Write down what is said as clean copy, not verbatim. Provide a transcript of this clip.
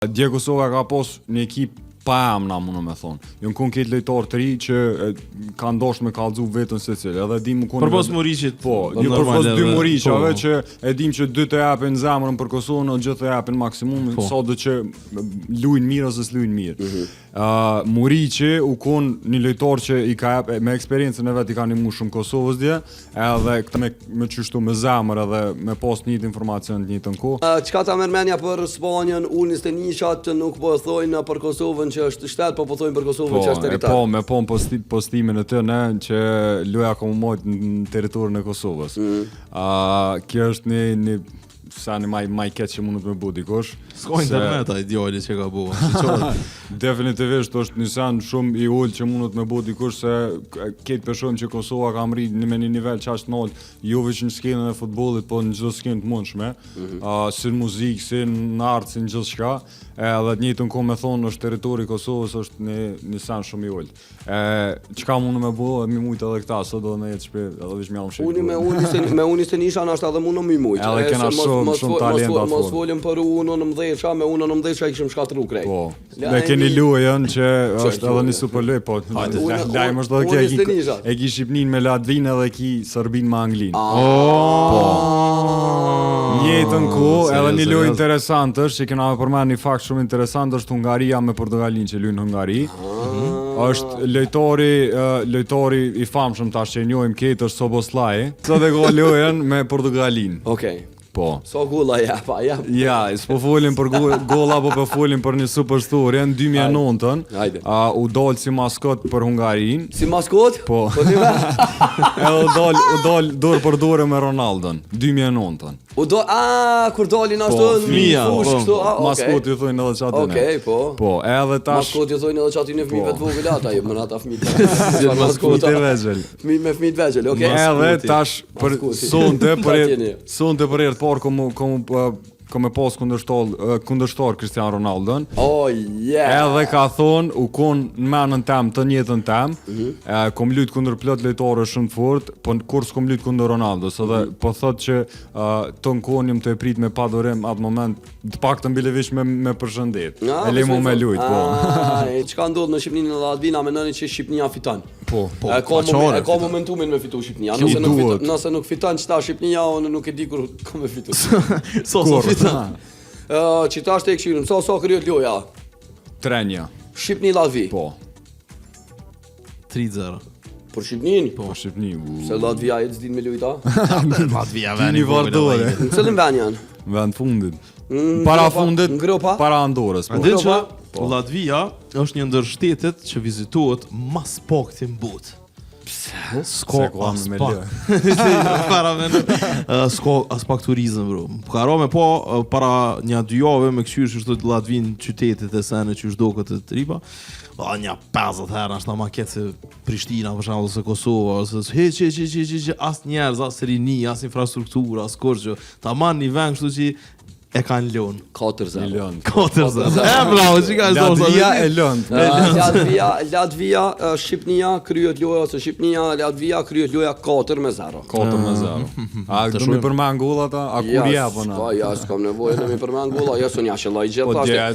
Dje Kosova ka pos një ekip pa emna, më me thonë. Jënë kun këtë lojtarë të ri që ka ndosh me kallëzu vetën se cilë. Edhe dim kun përpos Muriqit. Po, një përpos dy Muriqave që e dim që dy të japin zemrën për Kosovën, o gjithë të japin maksimum, sa do që luajnë mirë ose s'luajnë mirë. Muriqi u kon një lojtar që i ka me eksperiencën e vet i ka ndihmuar shumë Kosovës dje, edhe këtë me çështu me zemër edhe me pas një informacion të njëjtën kohë. Çka ta merr mendja për Spanjën, U21 që nuk po thojnë për Kosovën që është shtet, po thojnë për Kosovën që është territor. Po, me postimin e tyre që loja ka mujt në territorin e Kosovës. Kjo është një sa një maj keq që mundet me bu dikush. S'ka internet a ideali që ka bu. Definitivisht është një sen shumë i ullë që mundet me bu dikush se ketë përshojmë që Kosova ka mri me një nivel qashtë nalë, jo veç në skenën e futbollit, po në gjithë skenë të mundshme, si në muzikë, si në artë, si në gjithë shka, edhe të njëjtën kohë me thonë është territori Kosovës është një sen shumë i ullë. Çka mundu me bu, mi mujtë edhe këta, sot do me jetë shpe, edhe vish mjallëm shikë. Me U21 është edhe mundu mi mujtë. Edhe kena shumë talent atë. Mos folim për U19, me U19 kishim shkatru krejt. Po, ne keni luajën që është edhe një super lojë, po lajmë është edhe kjo e ki Shqipnin me Latvinë edhe ki Serbin me Anglinë. Po. Njëjtën kohë edhe një lojë interesante është që kena përmend një fakt shumë interesant është Hungaria me Portugalinë që luajnë në Hungari. Është lojtori i famshëm tash që e njohim këtë është Soboslai. Sot e ka lojën me Portugalinë. Okej. Po. So golla jap. Ja, s'po folim për golla, po folim për një super story në 2009-ën. U dal si maskot për Hungarinë. Si maskot? Po. Edhe u dal dorë për dorë me Ronaldon 2009-ën. Kur dalin ashtu fëmija, kështu, maskoti thonë edhe çati. Okej, po. Po, edhe tash maskoti thonë edhe çati në fëmijëve të vogël ata, jo më ata fëmijë. Maskoti i vegjël. Fëmijë me fëmijë të vegjël, okej. Edhe tash për sonte për herë parë kom e pas kundërshtar Cristiano Ronaldon. Edhe ka thonë, u kon në menën tem të njëjtën tem, kom lut kundër plot lojtarë shumë të fortë, po kur s'kom lut kundër Ronaldos, edhe po thotë që ton konim të e prit me padorim atë moment, të paktën bilevish me përshëndet. E lejmo me lut, po. Çka ndodh në Shqipërinë dhe Latvinë, mendoni që Shqipënia fiton? Po. Ka momentumin me fitu Shqipënia. Nëse nuk fiton çta Shqipënia, unë nuk e di kur ka me fitu. So fiton. Qitash të e këshirën, sa kryet loja? 3-1. Shqipni-Latvi? Po. 3-0. Për Shqipnin? Po, Shqipni. Se Latvia e të zdin me lujta? Latvia veni vardore. Në cëllën ven janë? Vend fundit. Para fundit, para Andorës. Ndër që Latvia është një ndër shtetet që vizitohet mas pak të mbut. S'ka as pak turizëm, bro. Ka rame po para një 2 jave me këshyrë që shtë Latvinë qytetit e sene që shdo këtë të ripa. Një 50 herë ashtë ma ketë se Prishtina, për shembull, ose Kosova, ose as njerëz, as rini, as infrastruktura, as kërgjë. Ta marrë një vend kështu që e kanë lënë 4-0. 4-0. Bravo, që ka Latvia e lënë. Latvia, Shqipnia kryet loja, ose Shqipnia, Latvia kryet loja 4-0. 4-0. A do mi përmend golla ata? A kur japën? Po, ja, s'kam nevojë të mi përmend golla, ja son jashtë lloj gjithashtu.